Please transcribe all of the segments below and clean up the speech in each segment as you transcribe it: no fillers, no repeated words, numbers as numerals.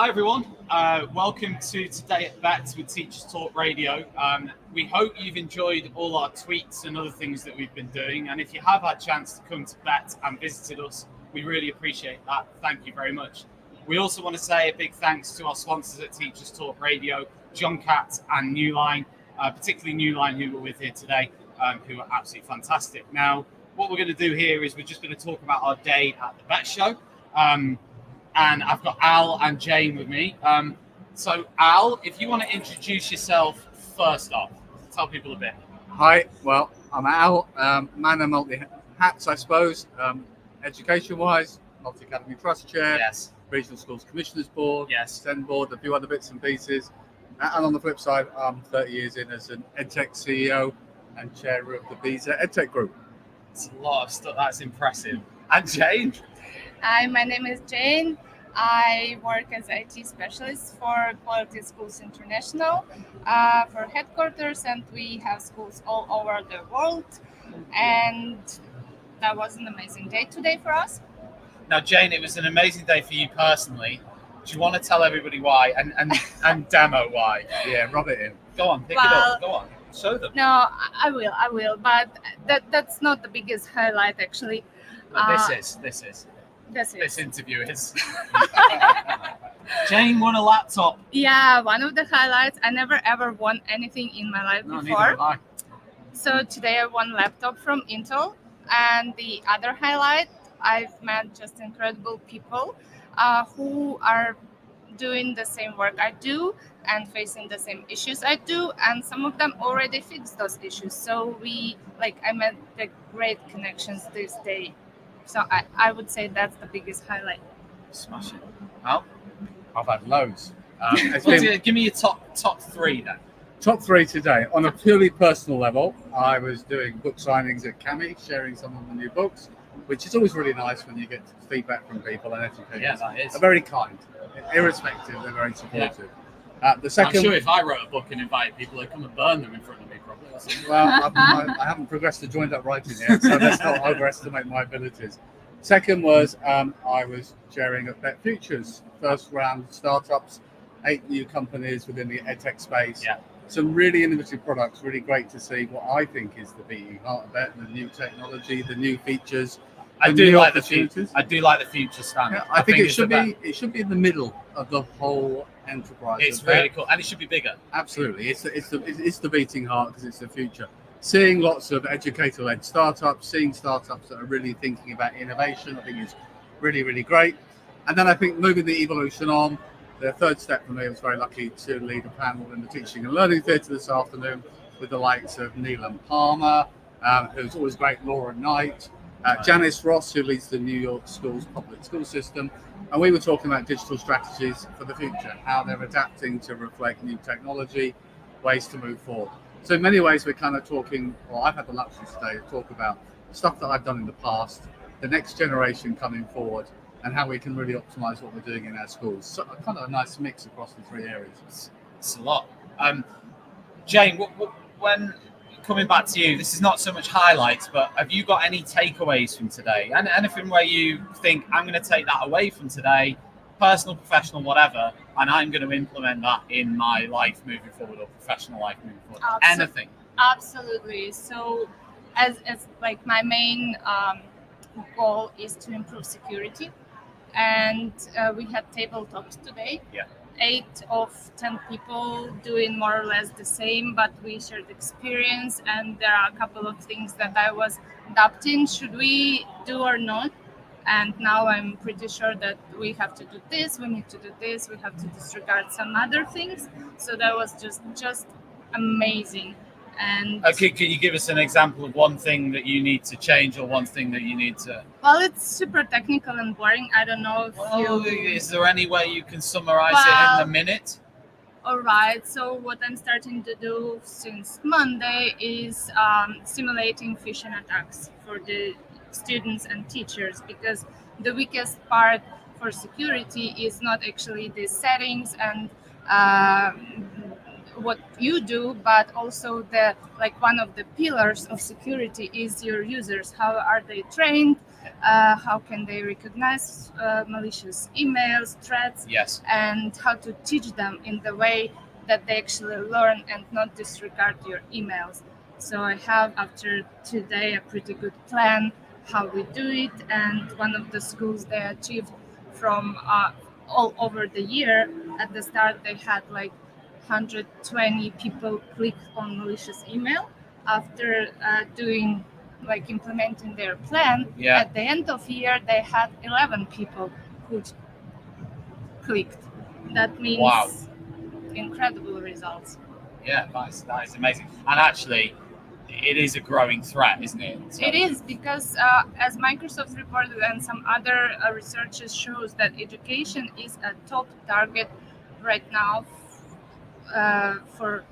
Hi everyone, welcome to Today at BETT with Teachers Talk Radio. We hope you've enjoyed all our tweets and other things that we've been doing, and if you have had a chance to come to BETT and visited us, we really appreciate that. Thank you very much. We also want to say a big thanks to our sponsors at Teachers Talk Radio, John Catt and Newline, particularly Newline who we're with here today, who are absolutely fantastic. Now, what we're going to do here is we're just going to talk about our day at the BETT Show. And I've got Al and Jane with me. So Al, if you want to introduce yourself first off, tell people a bit. Hi, well, I'm Al, man of multi hats, I suppose. Education-wise, Multi-Academy Trust Chair, Yes. Regional Schools Commissioners Board, Yes. SEND Board, a few other bits and pieces. And on the flip side, I'm 30 years in as an EdTech CEO and Chair of the BETT EdTech Group. It's a lot of stuff. That's impressive. And Jane. Hi, my name is Jane. I work as IT specialist for Quality Schools International for headquarters, and we have schools all over the world. And that was an amazing day today for us. Now, Jane, it was an amazing day for you personally. Do you want to tell everybody why and demo why? Yeah, rub it in. Go on, pick it up. Go on, show them. No, I will. But that's not the biggest highlight, actually. But this is. This interview is. Jane won a laptop. Yeah, one of the highlights. I never ever won anything in my life No, before. neither have I. So today I won laptop from Intel. And the other highlight, I've met just incredible people who are doing the same work I do and facing the same issues I do. And some of them already fixed those issues. So I met the great connections this day. So I would say that's the biggest highlight. Smashing. Al? I've had loads. Give me your top three then. Top three today. On a purely personal level, I was doing book signings at Cami, sharing some of the new books, which is always really nice when you get feedback from people and educators. Yeah, that is. They're very kind. Irrespective, they're very supportive. The second, I'm sure if I wrote a book and invited people, they'd come and burn them in front of me, probably. well, I haven't progressed to joined up writing yet, so let's not overestimate my abilities. Second was I was chairing at BETT Futures, first round startups, 8 new companies within the edtech space. Yeah. Some really innovative products, really great to see what I think is the beating heart of BETT, the new technology, the new features. I do like the future stand. Yeah, I think it should be in the middle of the whole enterprise. It's really cool, and it should be bigger. Absolutely, it's the beating heart because it's the future. Seeing lots of educator-led startups, seeing startups that are really thinking about innovation, I think is really, really great. And then I think moving the evolution on, the third step for me, I was very lucky to lead a panel in the Teaching and Learning Theatre this afternoon with the likes of Neil and Palmer, who's always great, Laura Knight, Janice Ross, who leads the New York Schools public school system. And we were talking about digital strategies for the future, how they're adapting to reflect new technology, ways to move forward. So in many ways, we're kind of talking, well, I've had the luxury today to talk about stuff that I've done in the past, the next generation coming forward, and how we can really optimize what we're doing in our schools. So kind of a nice mix across the three areas. It's a lot. Jane, when coming back to you, this is not so much highlights, but have you got any takeaways from today? And anything where you think, I'm going to take that away from today, personal, professional, whatever, and I'm going to implement that in my life moving forward or professional life moving forward? Anything? Absolutely. So as like my main goal is to improve security. And we had table talks today. Yeah. 8 of 10 people doing more or less the same, but we shared experience, and there are a couple of things that I was adapting. Should we do or not? And now I'm pretty sure that we have to do this, we need to do this, we have to disregard some other things. So that was just amazing. And Okay, can you give us an example of one thing that you need to change or one thing that you need to... well, it's super technical and boring. I don't know if Is there any way you can summarize it in a minute? All right, so what I'm starting to do since Monday is simulating phishing attacks for the students and teachers, because the weakest part for security is not actually the settings and what you do, but also one of the pillars of security is your users. How are they trained? how can they recognize malicious emails, threats, Yes. and how to teach them in the way that they actually learn and not disregard your emails. So I have after today a pretty good plan how we do it, and one of the schools they achieved from all over the year. At the start they had like 120 people click on malicious email. After doing like implementing their plan, Yeah. at the end of year they had 11 people who clicked. That means Wow. incredible results. Yeah, that is amazing. And actually, it is a growing threat, isn't it? So, It is because, as Microsoft reported and some other researchers shows that education is a top target right now for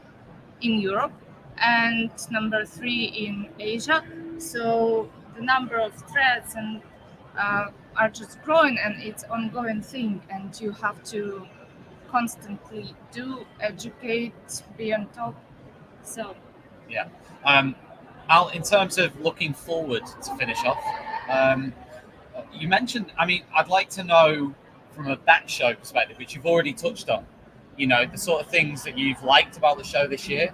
in Europe and number 3 in Asia. So the number of threats and are just growing, and it's ongoing thing. And you have to constantly do educate, be on top. So yeah. Al, in terms of looking forward to finish off, you mentioned, I mean, I'd like to know from a BETT Show perspective, which you've already touched on, you know, the sort of things that you've liked about the show this year.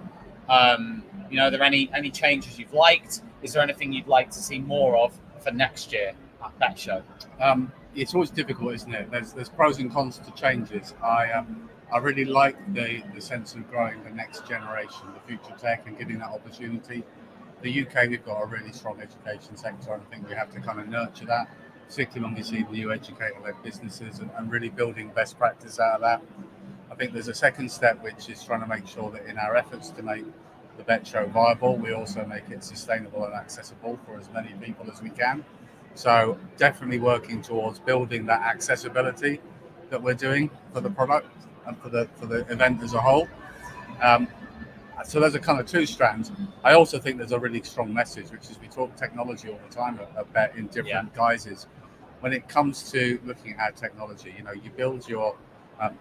You know, are there any changes you've liked? Is there anything you'd like to see more of for next year at BETT Show? It's always difficult, isn't it? There's pros and cons to changes. I really like the sense of growing the next generation, the future tech, and giving that opportunity. The UK, we've got a really strong education sector, and I think we have to kind of nurture that, particularly when we see new educator-led businesses and really building best practice out of that. I think there's a second step, which is trying to make sure that in our efforts to make the BETT Show viable, we also make it sustainable and accessible for as many people as we can. So definitely working towards building that accessibility that we're doing for the product and for the event as a whole. So those are kind of two strands. I also think there's a really strong message, which is we talk technology all the time at BETT in different guises. When it comes to looking at our technology, you know, you build your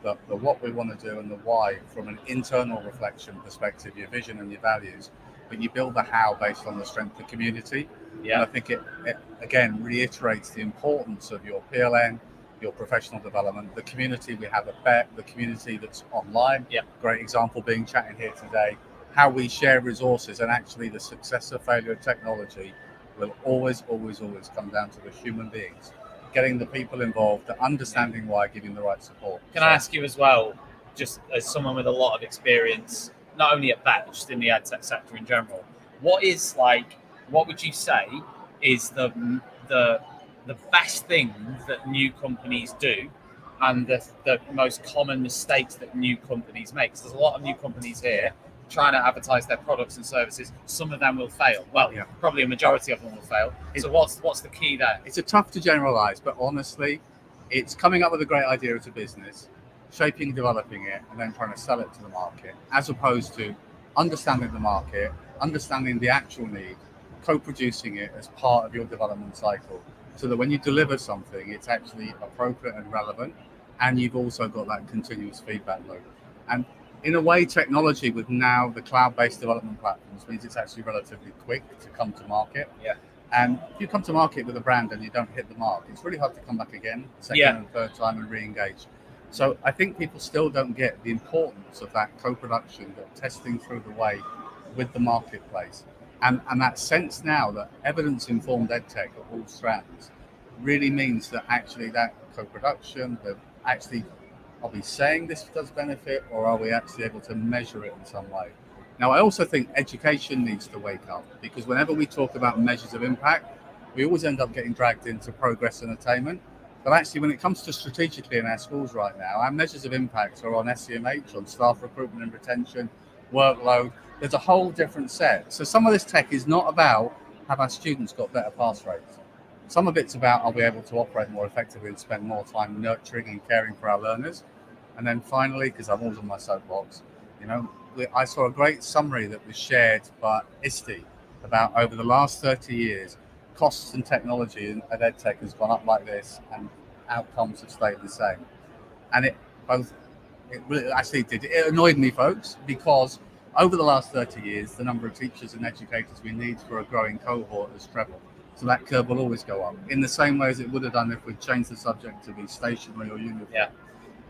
the what we want to do and the why from an internal reflection perspective, your vision and your values, but you build the how based on the strength of the community. Yeah. And I think it again reiterates the importance of your PLN, your professional development, the community we have at BETT, the community that's online. Yeah. Great example being chatting here today, how we share resources, and actually the success or failure of technology will always come down to the human beings, getting the people involved, understanding why, giving the right support. Can I ask you as well, just as someone with a lot of experience, not only at BETT, just in the ed tech sector in general, what would you say is the best thing that new companies do, and the most common mistakes that new companies make? 'Cause there's a lot of new companies here trying to advertise their products and services. Some of them will fail. Well, probably a majority of them will fail. So what's the key there? It's a tough to generalize, but honestly, it's coming up with a great idea as a business, shaping, developing it, and then trying to sell it to the market, as opposed to understanding the market, understanding the actual need, co-producing it as part of your development cycle, so that when you deliver something, it's actually appropriate and relevant, and you've also got that continuous feedback loop. And in a way, technology with now the cloud-based development platforms means it's actually relatively quick to come to market. Yeah. And if you come to market with a brand and you don't hit the mark, it's really hard to come back again, second and third time, and re-engage. So I think people still don't get the importance of that co-production, that testing through the way with the marketplace. And that sense now that evidence-informed edtech at all strands really means that actually that co-production, that actually, are we saying this does benefit, or are we actually able to measure it in some way? Now, I also think education needs to wake up, because whenever we talk about measures of impact, we always end up getting dragged into progress and attainment. But actually, when it comes to strategically in our schools right now, our measures of impact are on SEMH, on staff recruitment and retention, workload. There's a whole different set. So some of this tech is not about have our students got better pass rates. Some of it's about are we able to operate more effectively and spend more time nurturing and caring for our learners. And then finally, because I'm always on my soapbox, you know, I saw a great summary that was shared by ISTE about over the last 30 years, costs and technology at EdTech has gone up like this, and outcomes have stayed the same. And it annoyed me, folks, because over the last 30 years, the number of teachers and educators we need for a growing cohort has trebled. So that curve will always go up in the same way as it would have done if we'd changed the subject to be stationary or uniform. Yeah.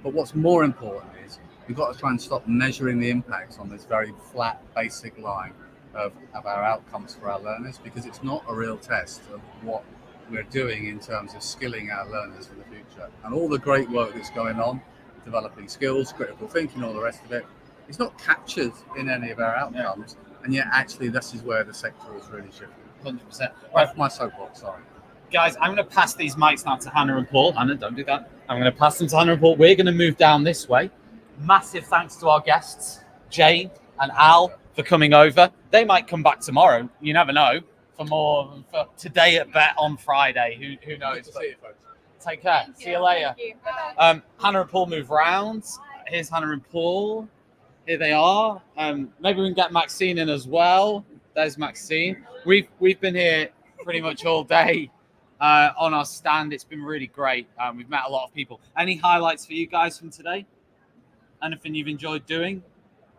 But what's more important is we've got to try and stop measuring the impacts on this very flat, basic line of our outcomes for our learners, because it's not a real test of what we're doing in terms of skilling our learners for the future. And all the great work that's going on, developing skills, critical thinking, all the rest of it, it's not captured in any of our outcomes. And yet actually this is where the sector is really shifting. 100%. Off my soapbox, sorry. Guys, I'm going to pass these mics now to Hannah and Paul. Hannah, don't do that. I'm going to pass them to Hannah and Paul. We're going to move down this way. Massive thanks to our guests, Jane and Al, for coming over. They might come back tomorrow. You never know. For today at BETT on Friday. Who knows? Good to see you, folks. Take care. See you later. Thank you. Hannah and Paul move round. Here's Hannah and Paul. Here they are. Maybe we can get Maxine in as well. There's Maxine. We've been here pretty much all day on our stand. It's been really great. We've met a lot of people. Any highlights for you guys from today? Anything you've enjoyed doing?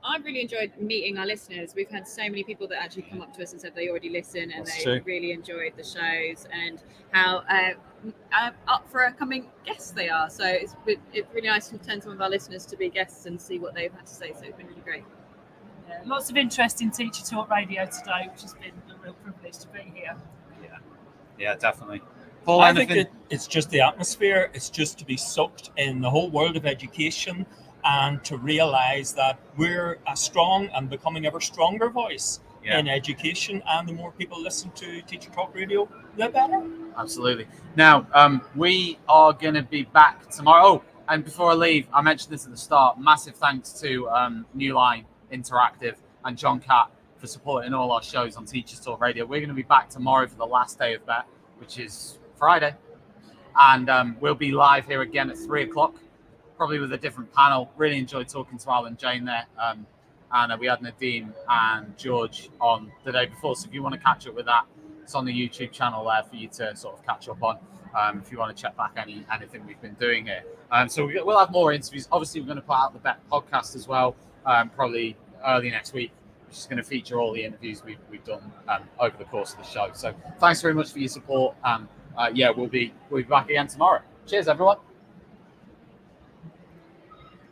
I've really enjoyed meeting our listeners. We've had so many people that actually come up to us and said they already listen and That's they true. really enjoyed the shows and how up for coming guests they are. So it's really nice to turn some of our listeners to be guests and see what they've had to say. So it's been really great. Yeah, lots of interest in Teacher Talk Radio today, which has been a real privilege to be here. Yeah, definitely. Paul, I anything? think it's just the atmosphere. It's just to be sucked in the whole world of education and to realise that we're a strong and becoming ever stronger voice in education. And the more people listen to Teacher Talk Radio, the better. Absolutely. Now, we are going to be back tomorrow. Oh, and before I leave, I mentioned this at the start. Massive thanks to New Line Interactive and John Catt for supporting all our shows on Teachers Talk Radio. We're going to be back tomorrow for the last day of BETT, which is Friday. And we'll be live here again at 3 o'clock, probably with a different panel. Really enjoyed talking to Al and Jane there. And we had Nadine and George on the day before. So if you want to catch up with that, it's on the YouTube channel there for you to sort of catch up on. If you want to check back anything we've been doing here. So we'll have more interviews. Obviously, we're going to put out the BETT podcast as well, probably early next week, which is going to feature all the interviews we've done over the course of the show. So thanks very much for your support. We'll be back again tomorrow. Cheers, everyone.